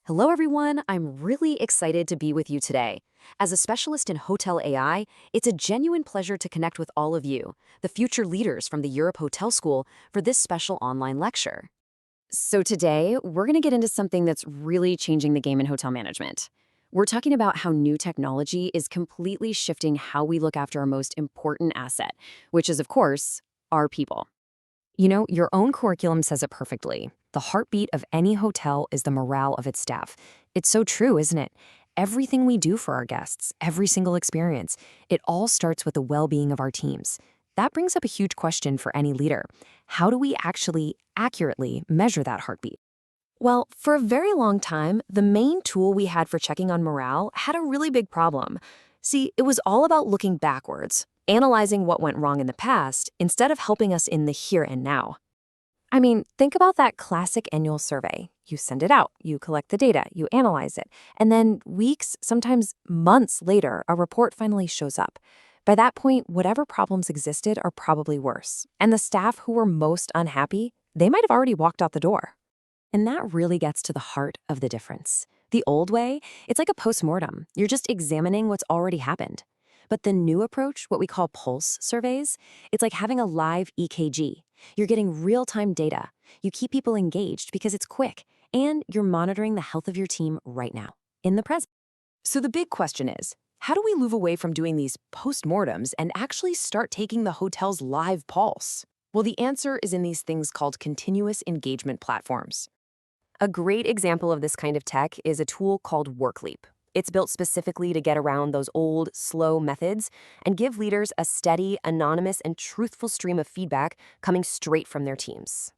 Hello, everyone. I'm really excited to be with you today. As a specialist in hotel AI, it's a genuine pleasure to connect with all of you, the future leaders from the Europe Hotel School, for this special online lecture. So today, we're going to get into something that's really changing the game in hotel management. We're talking about how new technology is completely shifting how we look after our most important asset, which is, of course, our people. Your own curriculum says it perfectly. The heartbeat of any hotel is the morale of its staff. It's so true, isn't it? Everything we do for our guests, every single experience, it all starts with the well-being of our teams. That brings up a huge question for any leader. How do we actually accurately measure that heartbeat? Well, for a very long time, the main tool we had for checking on morale had a really big problem. See, it was all about looking backwards, analyzing what went wrong in the past instead of helping us in the here and now. I mean, think about that classic annual survey. You send it out, you collect the data, you analyze it, and then weeks, sometimes months later, a report finally shows up. By that point, whatever problems existed are probably worse, and the staff who were most unhappy, they might have already walked out the door. And that really gets to the heart of the difference. The old way, it's like a postmortem. You're just examining what's already happened. But the new approach, what we call pulse surveys, it's like having a live EKG. You're getting real-time data. You keep people engaged because it's quick, and you're monitoring the health of your team right now, in the present. So the big question is, how do we move away from doing these postmortems and actually start taking the hotel's live pulse? Well, the answer is in these things called continuous engagement platforms. A great example of this kind of tech is a tool called Workleap. It's built specifically to get around those old, slow methods and give leaders a steady, anonymous, and truthful stream of feedback coming straight from their teams.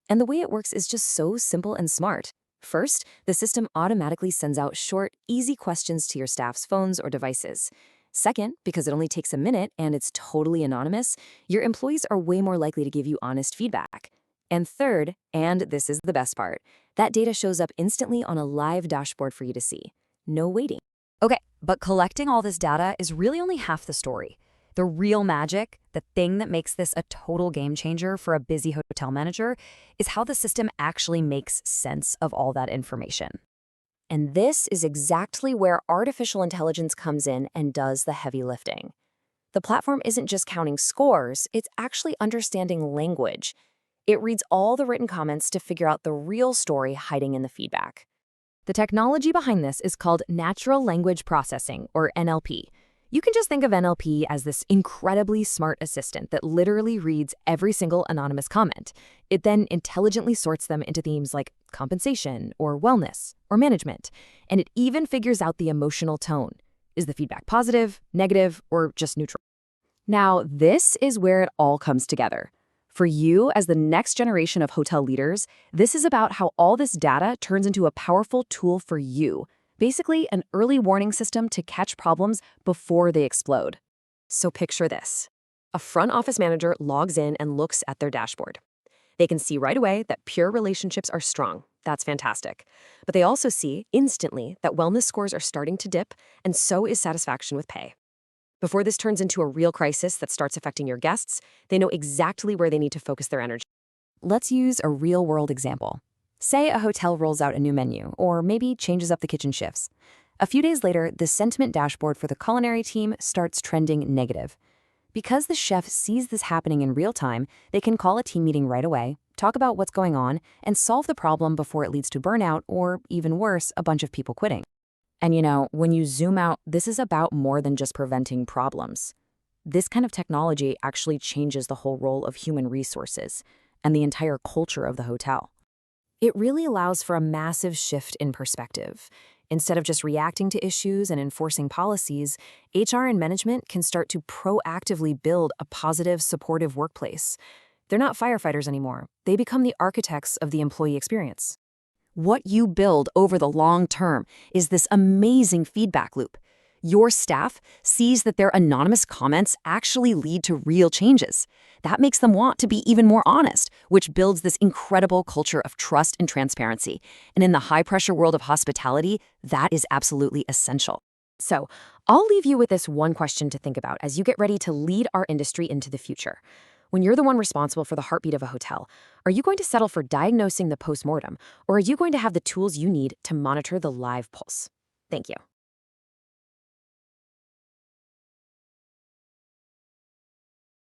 And the way it works is just so simple and smart. First, the system automatically sends out short, easy questions to your staff's phones or devices. Second, because it only takes a minute and it's totally anonymous, your employees are way more likely to give you honest feedback. And third, and this is the best part, that data shows up instantly on a live dashboard for you to see. No waiting. Okay, but collecting all this data is really only half the story. The real magic, the thing that makes this a total game changer for a busy hotel manager, is how the system actually makes sense of all that information. And this is exactly where artificial intelligence comes in and does the heavy lifting. The platform isn't just counting scores, it's actually understanding language. It reads all the written comments to figure out the real story hiding in the feedback. The technology behind this is called natural language processing, or NLP. You can just think of NLP as this incredibly smart assistant that literally reads every single anonymous comment. It then intelligently sorts them into themes like compensation, or wellness, or management, and it even figures out the emotional tone. Is the feedback positive, negative, or just neutral? Now, this is where it all comes together. For you, as the next generation of hotel leaders, this is about how all this data turns into a powerful tool for you. Basically, an early warning system to catch problems before they explode. So picture this. A front office manager logs in and looks at their dashboard. They can see right away that pure relationships are strong. That's fantastic. But they also see instantly that wellness scores are starting to dip, and so is satisfaction with pay. Before this turns into a real crisis that starts affecting your guests, they know exactly where they need to focus their energy. Let's use a real-world example. Say a hotel rolls out a new menu, or maybe changes up the kitchen shifts. A few days later, the sentiment dashboard for the culinary team starts trending negative. Because the chef sees this happening in real time, they can call a team meeting right away, talk about what's going on, and solve the problem before it leads to burnout or, even worse, a bunch of people quitting. And when you zoom out, this is about more than just preventing problems. This kind of technology actually changes the whole role of human resources and the entire culture of the hotel. It really allows for a massive shift in perspective. Instead of just reacting to issues and enforcing policies, HR and management can start to proactively build a positive, supportive workplace. They're not firefighters anymore. They become the architects of the employee experience. What you build over the long term is this amazing feedback loop. Your staff sees that their anonymous comments actually lead to real changes. That makes them want to be even more honest, which builds this incredible culture of trust and transparency. And in the high-pressure world of hospitality, that is absolutely essential. So, I'll leave you with this one question to think about as you get ready to lead our industry into the future. When you're the one responsible for the heartbeat of a hotel, are you going to settle for diagnosing the postmortem, or are you going to have the tools you need to monitor the live pulse? Thank you.